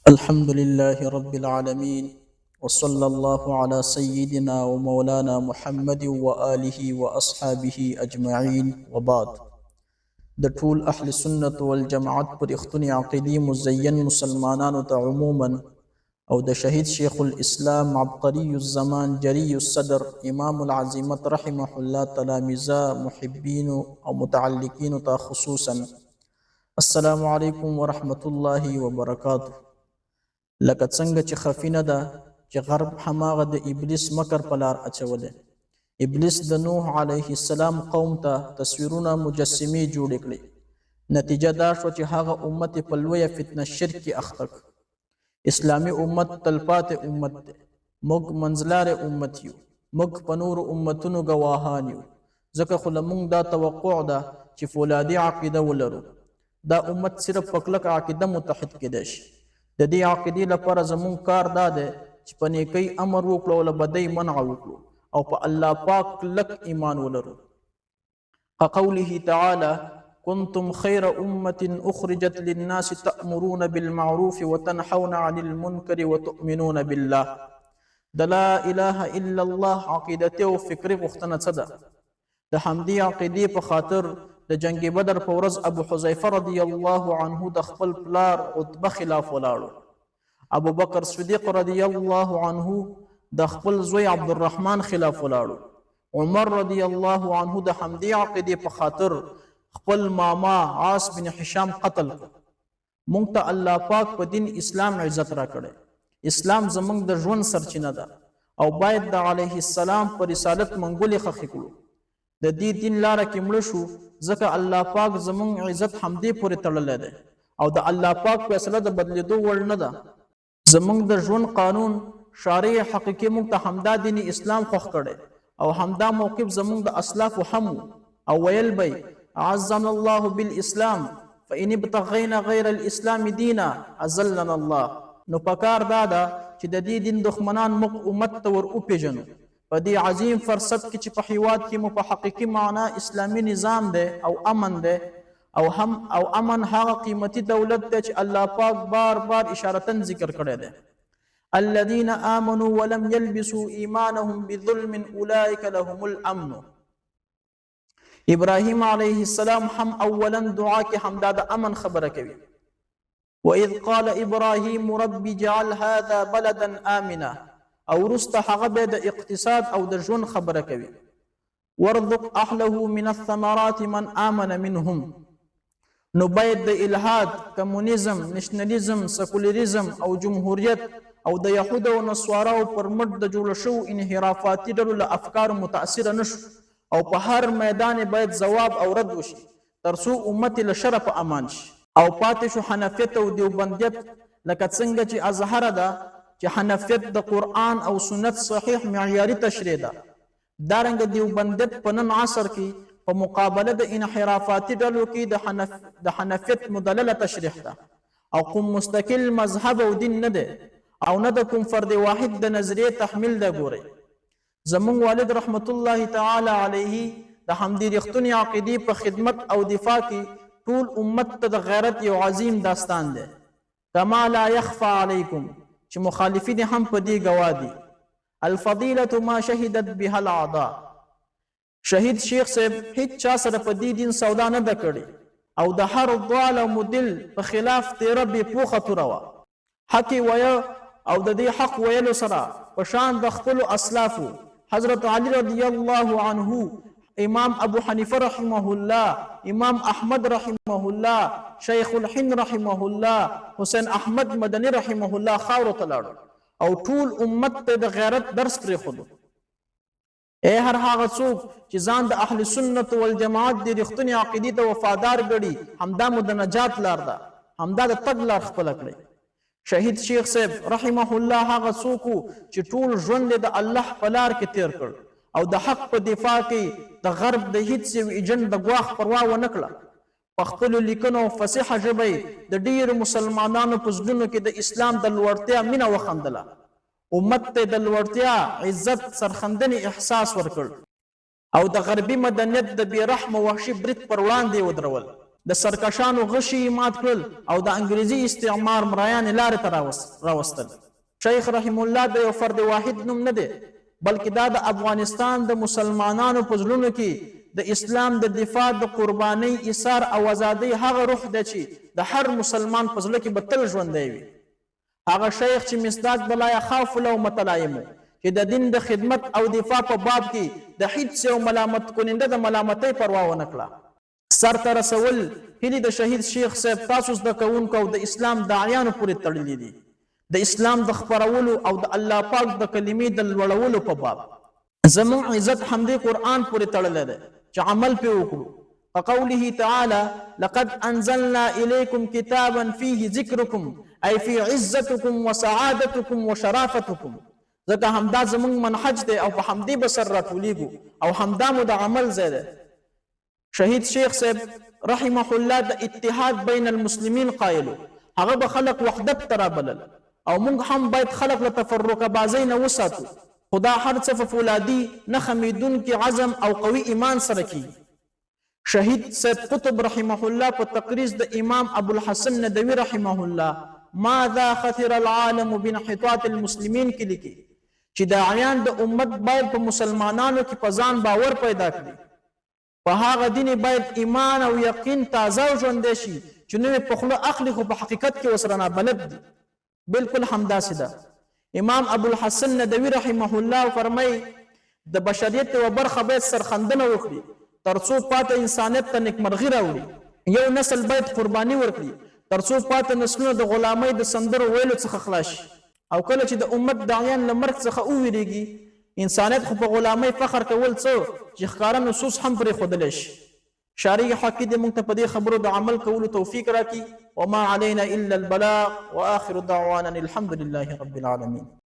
الحمد لله رب العالمين وصلى الله على سيدنا ومولانا محمد وآله وأصحابه أجمعين وبعد د ټول اهل سنت والجماعت پر اختنی عقیدی مزین مسلمانانو ته عموما او د شهید شیخ الاسلام عبقری الزمان جری الصدر امام العزیمت رحمه الله تلامذه محبین او متعلقین ته خصوصا السلام علیکم ورحمت الله وبرکاته. لکه څنګه چې خفینه ده چې غرب هماغه د ابلیس مکر په لار اچولی. ابلیس د نوح علیه السلام قوم ته تصویرونه مجسمې جوړې کړې. نتیجه دا شوه چې هغه امت په لویه فتنه شرک کې اخته کړ. اسلامي امت تلپاتې امت دی. موږ منځلارې امت یو. موږ په نورو امتونو ګواهان یو. ځکه خو له موږ دا توقع ده چې فولادي عقیده ولرو. دا امت صرف په کلکه عقیده متحد کېدی شي. د دې عقیدې لپاره زموږ کار دا دی چې په نیکۍ امر وکړو او له بدۍ منع وکړو او په الله پاک کلک ایمان ولرو. قوله تعالی کنتم خیر امة اخرجت للناس تأمرون بالمعروف وتنحون عن المنکر وتؤمنون بالله. د لا اله الا الله عقیدتي او فکري غوښتنه څه ده؟ د همدې عقیدې په خاطر د جنگ بدر په ورځ ابو حذیفه رضی الله عنه د خپل پلار عتبه خلاف ولاړو. ابو بکر صدیق رضی الله عنه د خپل زوی عبدالرحمن خلاف ولاړو. عمر رضی الله عنه د همدې عقیدې په خاطر خپل ماما عاص بن هشام قتل کړ. مونږ ته الله پاک په دین اسلام عزت را کړی. اسلام زمونږ د ژوند سرچینه ده او باید د علیه السلام پر رسالت منګولې خښې کړو. د دې دین لاره کې مړه شو ځکه الله پاک زمونږ عزت همدې پورې تړلی دی او د الله پاک فیصله د بدلېدو وړ نه ده. زمونږ د ژوند قانون شارع حقیقي موږ ته همدا دین اسلام خوښ کړی او همدا موقف زمونږ د اسلافو هم او ویل به اعزنا الله بالاسلام فان ابتغینا غیر الاسلام دینا اذلنا الله. نو پکار دا ده چې د دې دین دښمنان موږ امت ته ور وپېژنو په دې عظیم فرصت کې چې په هیواد کې مو په حقیقي معنا اسلامي نظام دی او امن دی او امن هغه قیمتي دولت دی چې الله پاک بار بار اشارتن ذکر کړی دی. الذين آمنوا ولم يلبسوا ایمانهم بظلم اولئک لهم الامن. ابراهیم علیه السلام هم اولا دعا کې همدا د امن خبره کوي. وإذ قال ابراهیم رب جعل هذا بلدا آمنا. او رسته هغه به د اقتصاد او د ژوند خبره کوي. ورزق اهله من الثمرات من آمن منهم. نو باید د الحاد، کمونیزم، نشنلیزم، سکولریزم او جمهوریت او د یهودو او نصاراو پر مټ د جوړ شو انحرافاتي ډلو له افکارو متاثره نشو او په هر میدان باید ځواب او رد وشي ترڅو امت له شر په امان شي. او پاتې شو حنفیت او دیوبندیت لکه څنګه چې اظهره ده چې حنفیت د قرآن او سنت صحیح معیاري تشریح ده. دارنګه دیوبندیت په نن عصر کې په مقابله د انحرافاتي ډلو کې د حنفیت مدلله تشریح ده او کوم مستقل مذهب او دین نه ده او نه د کوم فرد واحد د نظریه تحمیل ده. ګوري زمون والد رحمت الله تعالی علیه د همدې رښتونی عقیدې په خدمت او دفاع کې ټول امت ته د غیرت یو عظیم داستان ده. کما لا يخفى علیکم چې مخالفین هم په دې گواه دي. الفضیلة ما شهدت بها الاعضاء. شهید شیخ صاحب هیڅ چا سره په دې دین سودا نه ده کړې او د هر ضال او مدل په خلاف تیره بې پوښه توره وه. حق ویه او د دې حق ویلو سره په شان د خپلو اسلافو حضرت علی رضی الله عنه، امام ابو حنیفه رحمه الله، امام احمد رحمه الله، شیخ الهند رحمه الله، حسین احمد مدنی رحمه الله خاورو ته لاړو او ټول امت ته د غیرت درس پرېښودو. ای هر هغه څوک چې ځان د اهل سنت والجماعت د رښتونې عقیدې ته وفادار ګڼي همدا مو د نجات لار ده، همدا د تګ لار خپله کړئ. شهید شیخ صاحب رحمه الله هغه څوک چې ټول ژوند د الله په لار کې تیر کړ او د حق په دفاع کې د غرب د هیڅ یو ایجنټ د ګواښ پروا ونه کړه. په خپلو لیکنو فصیحه ژبه د ډېرو مسلمانانو په زړونو کې د اسلام د لوړتیا مینه وخندله. امت ته د لوړتیا، عزت، سرخندنې احساس ورکړ او د غربي مدنیت د بې رحمه وحشي برید پر وړاندې ودرول. د سرکشانو غشي مات کړل او د انګریزي استعمار مریان لارې ته راوستل. شیخ رحم الله د یو فرد واحد نوم نه دی، بلکې دا د افغانستان د مسلمانانو په زړونو کې د اسلام د دفاع د قربانۍ ایثار او ازادۍ هغه روح دی چې د هر مسلمان په زړه کې به تل ژوندی وي. هغه شیخ چې مصداق د لا یخاف له متلایم چې د دین د خدمت او دفاع په باب کې د هیڅ یو ملامت کننده د ملامتۍ پروا ونه کړه. سر ته رسول هیلې د شهید شیخ صاحب تاسو زده کوونکو او د اسلام داعیانو پورې تړلي دي، د اسلام د خپرولو او د الله پاک د کلمې د لوړولو په باب. زموږ عزت همدې قرآن پورې تړلی دی چې عمل پې وکړو. فقوله تعالى لقد انزلنا اليكم كتابا فيه ذكركم اي في عزتكم وسعادتكم وشرافتكم. ځکه همدا زموږ منهج دی او په همدې به سر راټولیږو او همدا مو د عمل ځای دی. شهید شیخ صاحب رحمه الله د اتحاد بین المسلمین قائلو، هغه به خلق وحدت ته رابلل او موږ هم باید خلق له تفرقه بازۍ نه وساتو، خو دا هر څه په فولادي نه خمیدونکي عزم او قوي ایمان سره کیږي. شهید سید قطب رحمه الله په تقریض د امام ابوالحسن ندوي رحمه الله ماذا خطر العالم بانحطاط المسلمین کې لیکي چې داعیان د امت باید په مسلمانانو کې په ځان باور پیدا کړي، په هغه دین باید ایمان او یقین تازه او ژوندی شي چې نوې په خوله اخلي خو په حقیقت کې ورسره نابلد دي. بالکل همداسې ده. امام ابوالحسن ندوي رحمه الله فرمایي د بشریت یوه برخه باید سرخندنه وکړي تر څو پاته انسانیت ته نیکمرغي راوړي. یو نسل باید قرباني ورکړي تر څو پاته نسلونه د غلامۍ د سندرو ویلو څخه خلاص شي. او کله چې د امت داعیان له مرګ څخه وویریږي، انسانیت خو په غلامۍ فخر کول څه چې ښکاره نصوص هم پرې ښودلی شي. شارع حقی دې موږ ته په دې خبرو د عمل کولو توفیق راکړي. وما علینا الا البلاغ واخر دعوانا الحمد لله رب العالمین.